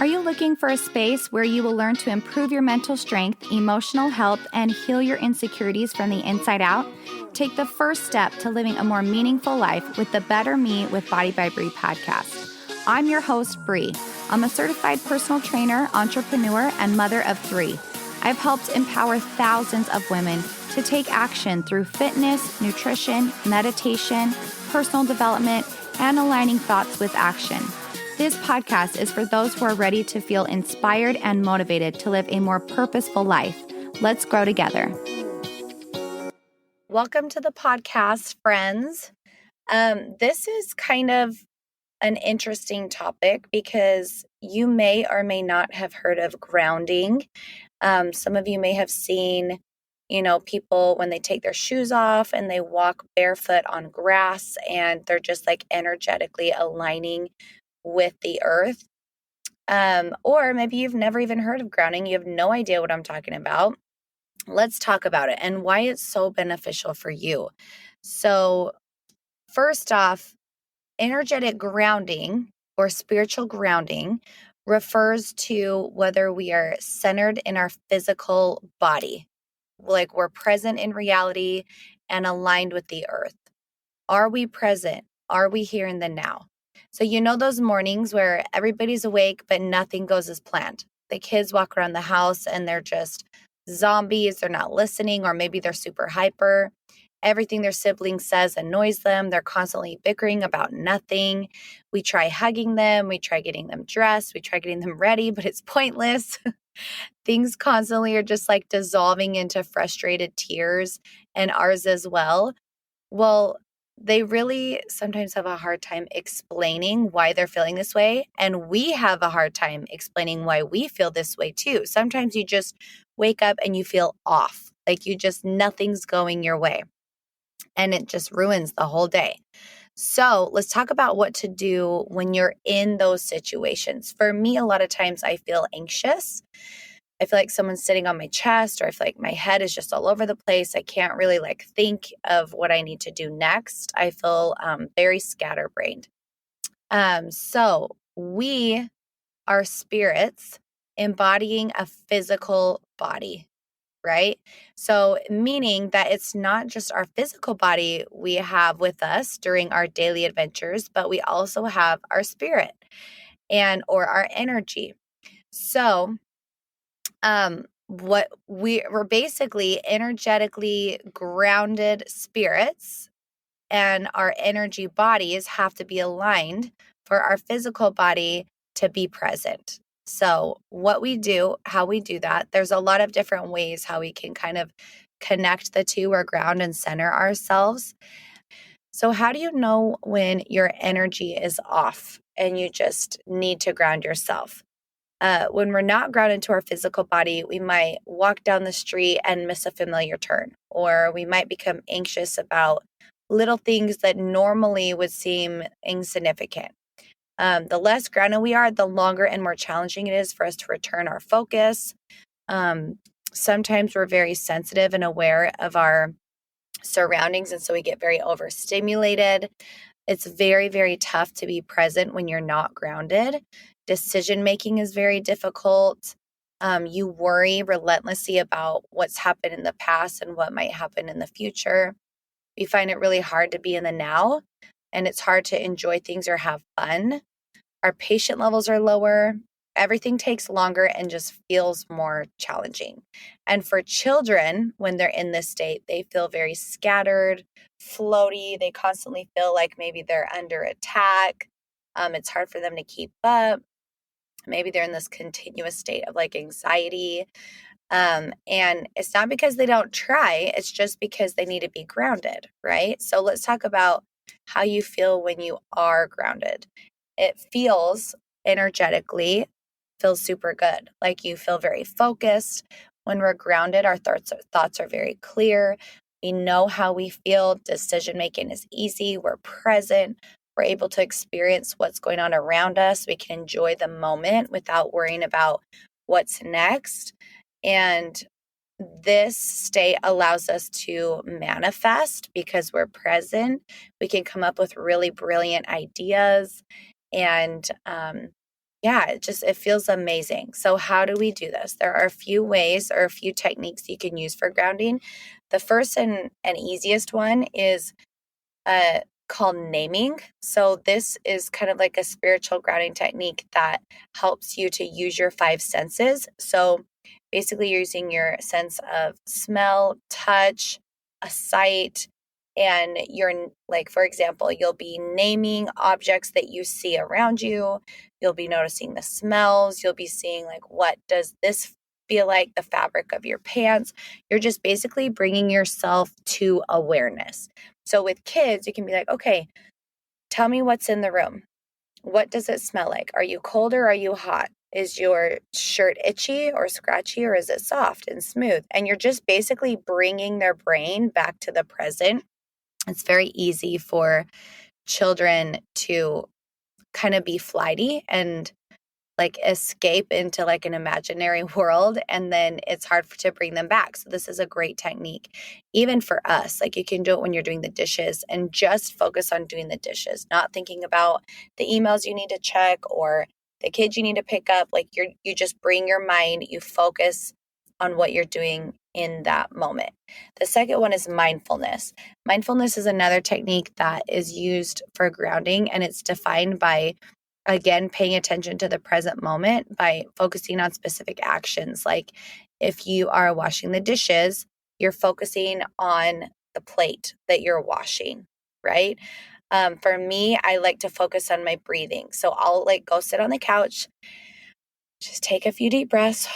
Are you looking for a space where you will learn to improve your mental strength, emotional health, and heal your insecurities from the inside out? Take the first step to living a more meaningful life with the Better Me with Body by Bree podcast. I'm your host, Bree. I'm a certified personal trainer, entrepreneur, and mother of 3. I've helped empower thousands of women to take action through fitness, nutrition, meditation, personal development, and aligning thoughts with action. This podcast is for those who are ready to feel inspired and motivated to live a more purposeful life. Let's grow together. Welcome to the podcast, friends. This is kind of an interesting topic because you may or may not have heard of grounding. Some of you may have seen, people when they take their shoes off and they walk barefoot on grass and they're just like energetically aligning with the earth. Or maybe you've never even heard of grounding. You have no idea what I'm talking about. Let's talk about it and why it's so beneficial for you. So first off, energetic grounding or spiritual grounding refers to whether we are centered in our physical body, like we're present in reality and aligned with the earth. Are we present? Are we here in the now? So those mornings where everybody's awake, but nothing goes as planned. The kids walk around the house and they're just zombies. They're not listening, or maybe they're super hyper. Everything their sibling says annoys them. They're constantly bickering about nothing. We try hugging them. We try getting them dressed. We try getting them ready, but it's pointless. Things constantly are just like dissolving into frustrated tears, and ours as well. Well, they really sometimes have a hard time explaining why they're feeling this way. And we have a hard time explaining why we feel this way too. Sometimes you just wake up and you feel off, like nothing's going your way. And it just ruins the whole day. So let's talk about what to do when you're in those situations. For me, a lot of times I feel anxious. I feel like someone's sitting on my chest, or I feel like my head is just all over the place. I can't really think of what I need to do next. I feel very scatterbrained. So we are spirits embodying a physical body, right? So meaning that it's not just our physical body we have with us during our daily adventures, but we also have our spirit or our energy. So we're basically energetically grounded spirits, and our energy bodies have to be aligned for our physical body to be present. So what we do, how we do that, there's a lot of different ways how we can kind of connect the two or ground and center ourselves. So how do you know when your energy is off and you just need to ground yourself? When we're not grounded to our physical body, we might walk down the street and miss a familiar turn, or we might become anxious about little things that normally would seem insignificant. The less grounded we are, the longer and more challenging it is for us to return our focus. Sometimes we're very sensitive and aware of our surroundings, and so we get very overstimulated. It's very, very tough to be present when you're not grounded. Decision making is very difficult. You worry relentlessly about what's happened in the past and what might happen in the future. We find it really hard to be in the now, and it's hard to enjoy things or have fun. Our patient levels are lower. Everything takes longer and just feels more challenging. And for children, when they're in this state, they feel very scattered, floaty. They constantly feel like maybe they're under attack. It's hard for them to keep up. Maybe they're in this continuous state of anxiety. And it's not because they don't try, it's just because they need to be grounded, right? So let's talk about how you feel when you are grounded. It feels energetically, feels super good. Like you feel very focused. When we're grounded, our thoughts are very clear. We know how we feel. Decision making is easy. We're present. We're able to experience what's going on around us. We can enjoy the moment without worrying about what's next. And this state allows us to manifest because we're present. We can come up with really brilliant ideas, and yeah, it feels amazing. So how do we do this? There are a few ways or a few techniques you can use for grounding. The first and easiest one is called naming. So this is kind of like a spiritual grounding technique that helps you to use your five senses. So basically you're using your sense of smell, touch, a sight, and you're like, for example, you'll be naming objects that you see around you. You'll be noticing the smells. You'll be seeing like, what does this feel like, the fabric of your pants. You're just basically bringing yourself to awareness. So with kids, you can be like, okay, tell me what's in the room. What does it smell like? Are you cold or are you hot? Is your shirt itchy or scratchy, or is it soft and smooth? And you're just basically bringing their brain back to the present. It's very easy for children to kind of be flighty and like escape into like an imaginary world, and then it's hard to bring them back. So this is a great technique. Even for us, like you can do it when you're doing the dishes and just focus on doing the dishes, not thinking about the emails you need to check or the kids you need to pick up. Like you just bring your mind, you focus on what you're doing in that moment. The second one is mindfulness. Mindfulness is another technique that is used for grounding, and it's defined by, again, paying attention to the present moment by focusing on specific actions. Like if you are washing the dishes, you're focusing on the plate that you're washing, right? For me, I like to focus on my breathing. So I'll like go sit on the couch, just take a few deep breaths,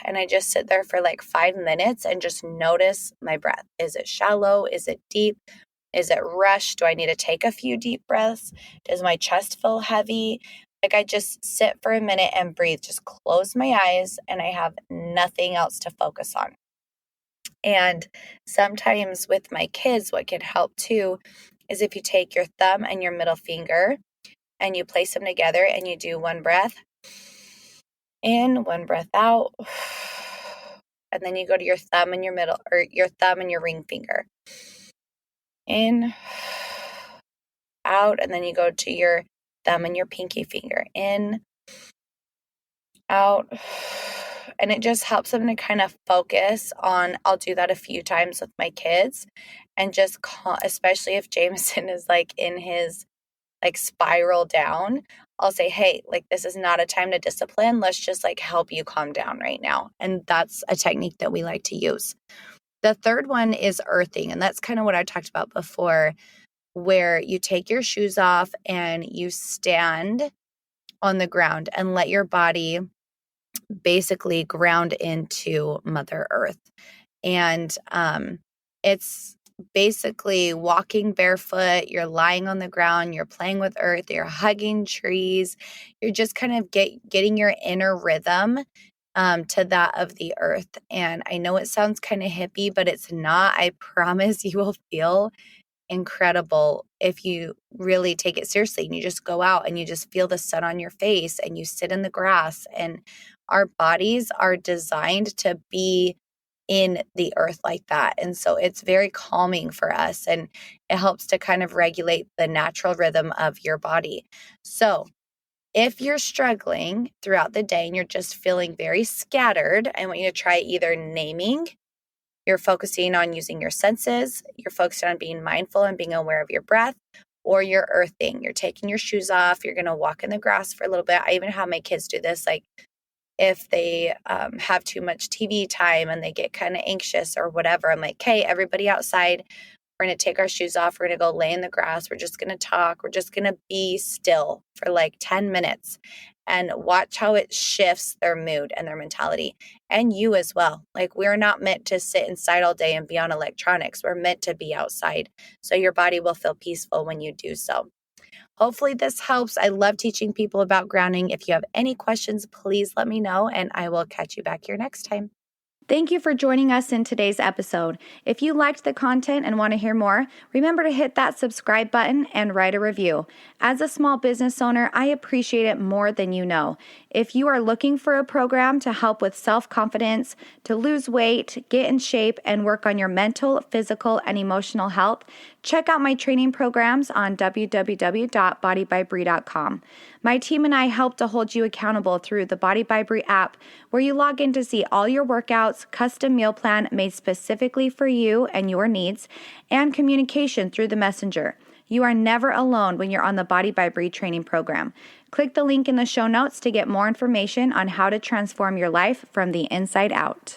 and I just sit there for like 5 minutes and just notice my breath. Is it shallow? Is it deep? Is it rushed? Do I need to take a few deep breaths? Does my chest feel heavy? Like I just sit for a minute and breathe, just close my eyes, and I have nothing else to focus on. And sometimes with my kids, what can help too is if you take your thumb and your middle finger and you place them together and you do one breath in, one breath out. And then you go to your thumb and your middle, or your thumb and your ring finger. In, out, and then you go to your thumb and your pinky finger. In, out. And it just helps them to kind of focus on, I'll do that a few times with my kids, and just, especially if Jameson is like in his like spiral down, I'll say, hey, like this is not a time to discipline. Let's just like help you calm down right now. And that's a technique that we like to use. The third one is earthing. And that's kind of what I talked about before, where you take your shoes off and you stand on the ground and let your body basically ground into Mother Earth. And it's basically walking barefoot, you're lying on the ground, you're playing with earth, you're hugging trees, you're just kind of getting your inner rhythm to that of the earth. And I know it sounds kind of hippie, but it's not. I promise you will feel incredible if you really take it seriously and you just go out and you just feel the sun on your face and you sit in the grass. And our bodies are designed to be in the earth like that. And so it's very calming for us, and it helps to kind of regulate the natural rhythm of your body. So if you're struggling throughout the day and you're just feeling very scattered, I want you to try either naming. You're focusing on using your senses. You're focusing on being mindful and being aware of your breath, or you're earthing. You're taking your shoes off. You're going to walk in the grass for a little bit. I even have my kids do this. Like if they have too much TV time and they get kind of anxious or whatever, I'm like, okay, everybody outside. We're going to take our shoes off. We're going to go lay in the grass. We're just going to talk. We're just going to be still for like 10 minutes and watch how it shifts their mood and their mentality, and you as well. Like we're not meant to sit inside all day and be on electronics. We're meant to be outside. So your body will feel peaceful when you do so. Hopefully this helps. I love teaching people about grounding. If you have any questions, please let me know, and I will catch you back here next time. Thank you for joining us in today's episode. If you liked the content and want to hear more, remember to hit that subscribe button and write a review. As a small business owner, I appreciate it more than you know. If you are looking for a program to help with self-confidence, to lose weight, get in shape, and work on your mental, physical, and emotional health, check out my training programs on www.bodybybree.com. My team and I help to hold you accountable through the Body by Bree app, where you log in to see all your workouts, custom meal plan made specifically for you and your needs, and communication through the messenger. You are never alone when you're on the Body by Bree training program. Click the link in the show notes to get more information on how to transform your life from the inside out.